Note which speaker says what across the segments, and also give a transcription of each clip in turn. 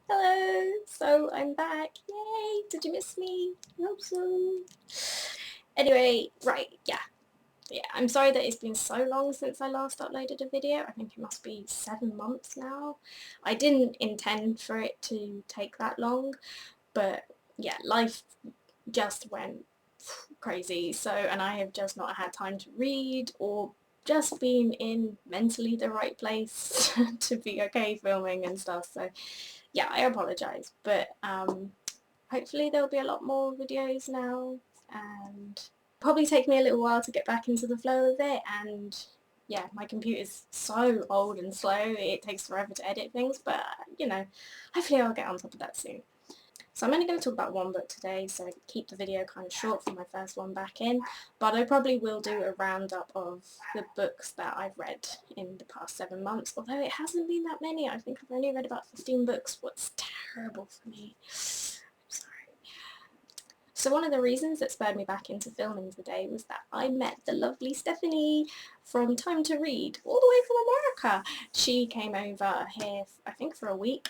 Speaker 1: Hello! So I'm back. Yay! Did you miss me? I hope so. Anyway, right, yeah. I'm sorry that it's been so long since I last uploaded a video. I think it must be 7 months now. I didn't intend for it to take that long, but yeah, life just went crazy. So, and I have just not had time to read or just been in mentally the right place to be okay filming and stuff. So yeah, I apologise, but hopefully there'll be a lot more videos now, and probably take me a little while to get back into the flow of it. And yeah, my computer's so old and slow, it takes forever to edit things, but you know, hopefully I'll get on top of that soon. So I'm only going to talk about one book today, so I can keep the video kind of short for my first one back in, but I probably will do a roundup of the books that I've read in the past 7 months, although it hasn't been that many. I think I've only read about 15 books, what's terrible for me. I'm sorry. So one of the reasons that spurred me back into filming today was that I met the lovely Stephanie from Time to Read, all the way from America. She came over here, I think, for a week.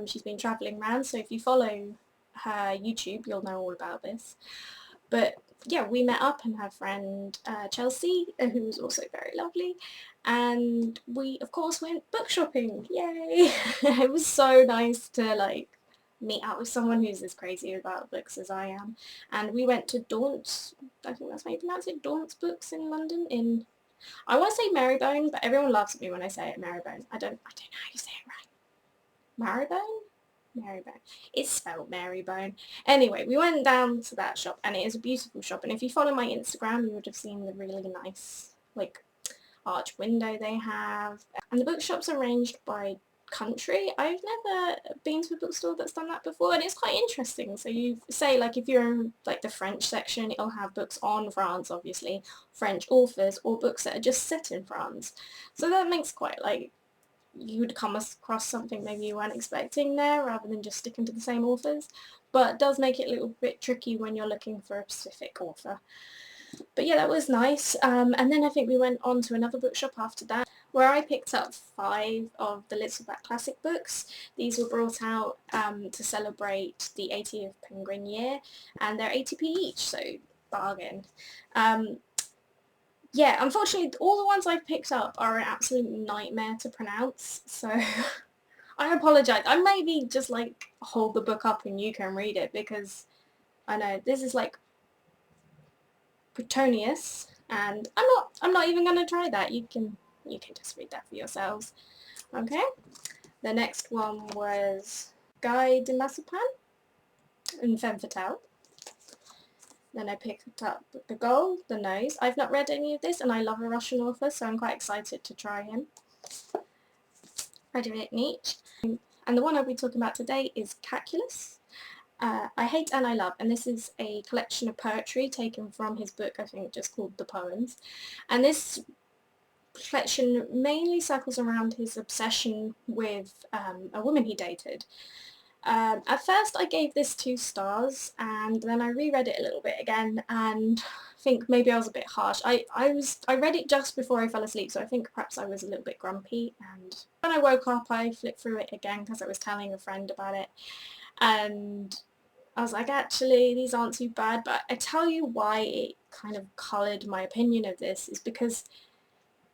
Speaker 1: She's been travelling around, so if you follow her YouTube, you'll know all about this. But yeah, we met up, and her friend Chelsea, who was also very lovely, and we of course went book shopping. Yay! It was so nice to like meet up with someone who's as crazy about books as I am. And we went to Daunt's, I think that's how you pronounce it, Daunt's Books in London. I want to say Marybone, but everyone laughs at me when I say it Marybone. I don't know how you say it right. Marybone? Marybone. It's spelled Marybone. Anyway, we went down to that shop, and it is a beautiful shop, and if you follow my Instagram you would have seen the really nice like arch window they have, and the bookshops are arranged by country. I've never been to a bookstore that's done that before, and it's quite interesting. So you say, like, if you're in like the French section, it'll have books on France, obviously, French authors, or books that are just set in France. So that makes quite like you would come across something maybe you weren't expecting there, rather than just sticking to the same authors, but it does make it a little bit tricky when you're looking for a specific author. But yeah, that was nice. And then I think we went on to another bookshop after that, where I picked up 5 of the Littleback classic books. These were brought out to celebrate the 80th Penguin year, and they're 80p each, so bargain. Yeah, unfortunately all the ones I've picked up are an absolute nightmare to pronounce, so I apologise. I maybe just like hold the book up and you can read it, because I know this is like Petronius, and I'm not even gonna try that. You can just read that for yourselves. Okay. The next one was Guy de Maupassant and Femme Fatale. Then I picked up Gogol, The Nose. I've not read any of this, and I love a Russian author, so I'm quite excited to try him. Friedrich Nietzsche. And the one I'll be talking about today is Catullus. I Hate and I Love, and this is a collection of poetry taken from his book, I think just called The Poems. And this collection mainly circles around his obsession with a woman he dated. At first I gave this 2 stars, and then I reread it a little bit again, and I think maybe I was a bit harsh. I read it just before I fell asleep, so I think perhaps I was a little bit grumpy, and when I woke up I flipped through it again because I was telling a friend about it, and I was like, actually these aren't too bad. But I tell you why it kind of coloured my opinion of this is because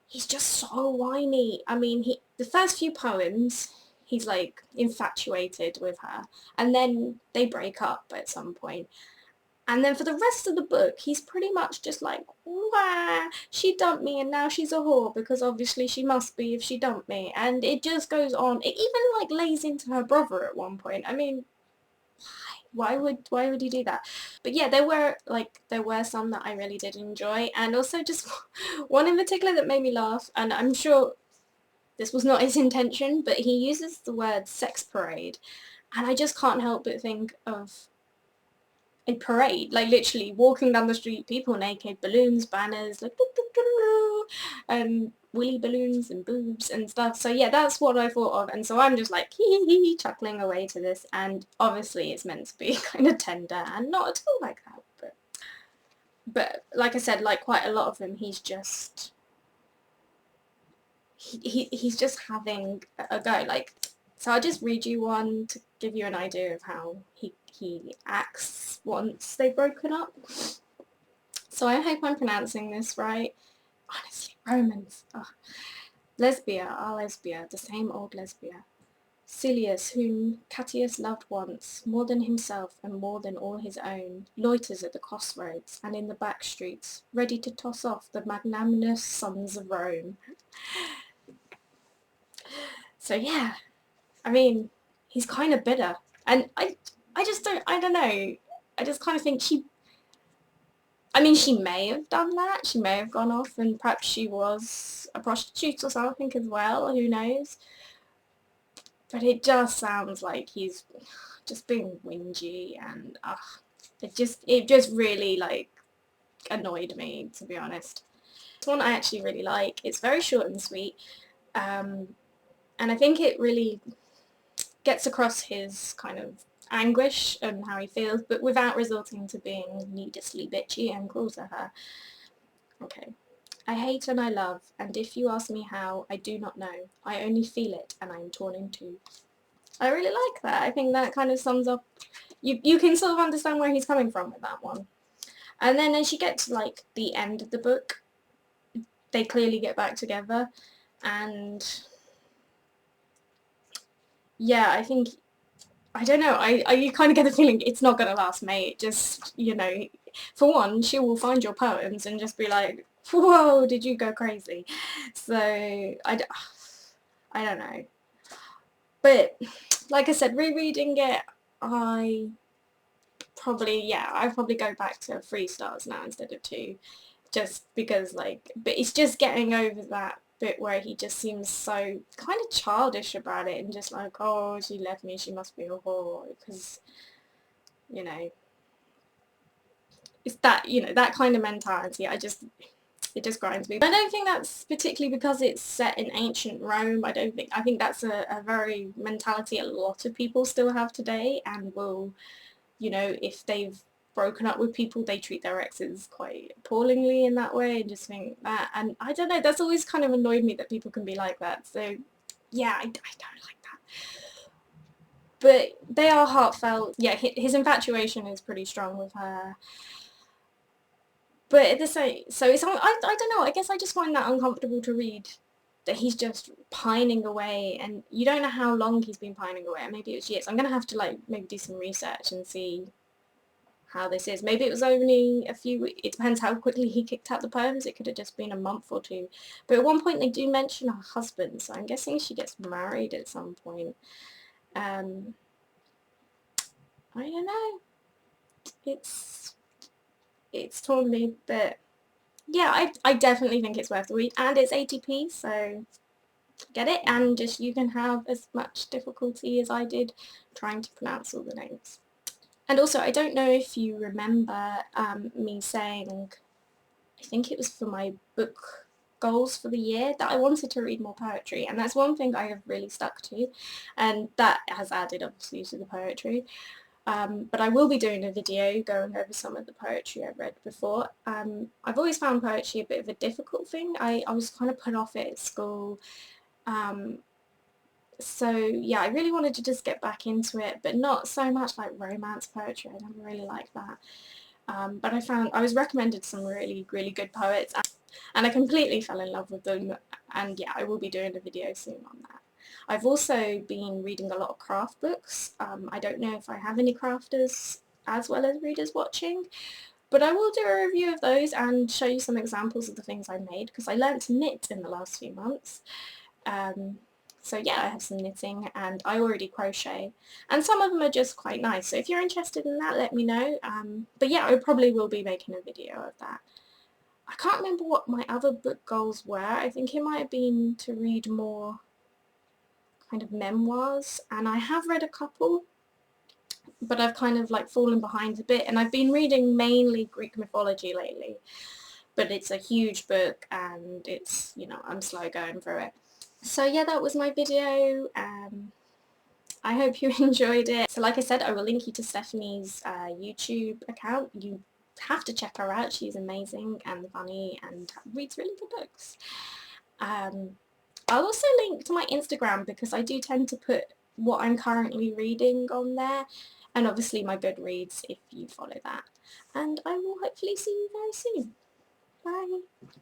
Speaker 1: he's just so whiny. I mean, the first few poems, he's like infatuated with her, and then they break up at some point. And then for the rest of the book, he's pretty much just like, wah, she dumped me and now she's a whore, because obviously she must be if she dumped me. And it just goes on. It even like lays into her brother at one point. I mean, why would you do that? But yeah, there were some that I really did enjoy, and also just one in particular that made me laugh, and I'm sure this was not his intention, but he uses the word sex parade, and I just can't help but think of a parade, like literally walking down the street, people naked, balloons, banners, like and willy balloons and boobs and stuff. So yeah, that's what I thought of, and so I'm just like hee chuckling away to this, and obviously it's meant to be kind of tender and not at all like that, but like I said, like quite a lot of them, he's just he's just having a go. Like So I'll just read you one to give you an idea of how he acts once they've broken up. So I hope I'm pronouncing this right. Honestly, Romans. Oh. Lesbia, our Lesbia, the same old Lesbia. Cilius, whom Catullus loved once, more than himself and more than all his own, loiters at the crossroads and in the back streets, ready to toss off the magnanimous sons of Rome. So yeah, I mean, he's kind of bitter. And I don't know. I just kind of think she may have done that. She may have gone off and perhaps she was a prostitute or something as well. Who knows? But it just sounds like he's just being whingy and it just really like annoyed me, to be honest. This one I actually really like. It's very short and sweet. And I think it really gets across his kind of anguish and how he feels, but without resorting to being needlessly bitchy and cruel to her. Okay. I hate and I love, and if you ask me how, I do not know. I only feel it, and I am torn in two. I really like that. I think that kind of sums up, you can sort of understand where he's coming from with that one. And then as you get to like the end of the book, they clearly get back together, and yeah, I think, I don't know, you kind of get the feeling it's not going to last, mate. Just, you know, for one, she will find your poems and just be like, whoa, did you go crazy? So, I don't know. But, like I said, rereading it, I'd probably go back to 3 stars now instead of 2. Just because, like, but it's just getting over that bit where he just seems so kind of childish about it and just like, oh, she left me, she must be a whore, because, you know, it's that, you know, that kind of mentality. It just grinds me. I don't think that's particularly because it's set in ancient Rome. I think that's a very mentality a lot of people still have today, and will, you know, if they've broken up with people, they treat their exes quite appallingly in that way, and just think that, and I don't know, that's always kind of annoyed me that people can be like that. So yeah, I don't like that. But they are heartfelt. Yeah, his infatuation is pretty strong with her. But at the same, so it's, I don't know, I guess I just find that uncomfortable to read, that he's just pining away, and you don't know how long he's been pining away. Maybe it was years. I'm going to have to like maybe do some research and see how this is. Maybe it was only a few weeks. It depends how quickly he kicked out the poems. It could have just been a month or 2. But at one point they do mention her husband, so I'm guessing she gets married at some point. I don't know. It's torn me, but yeah, I definitely think it's worth the read, and it's 80p, so get it, and just you can have as much difficulty as I did trying to pronounce all the names. And also, I don't know if you remember me saying, I think it was for my book goals for the year, that I wanted to read more poetry, and that's one thing I have really stuck to, and that has added obviously to the poetry. But I will be doing a video going over some of the poetry I've read before. I've always found poetry a bit of a difficult thing. I was kind of put off it at school. So yeah, I really wanted to just get back into it, but not so much like romance poetry. I never really liked that. But I was recommended some really, really good poets, and I completely fell in love with them, and yeah, I will be doing a video soon on that. I've also been reading a lot of craft books. I don't know if I have any crafters as well as readers watching, but I will do a review of those and show you some examples of the things I made, because I learnt to knit in the last few months. So yeah, I have some knitting, and I already crochet, and some of them are just quite nice, so if you're interested in that, let me know. But yeah, I probably will be making a video of that. I can't remember what my other book goals were. I think it might have been to read more kind of memoirs, and I have read a couple, but I've kind of like fallen behind a bit, and I've been reading mainly Greek mythology lately, but it's a huge book, and it's, you know, I'm slow going through it. So yeah, that was my video. I hope you enjoyed it. So like I said, I will link you to Stephanie's YouTube account. You have to check her out. She's amazing and funny and reads really good books. I'll also link to my Instagram, because I do tend to put what I'm currently reading on there, and obviously my Goodreads if you follow that. And I will hopefully see you very soon. Bye!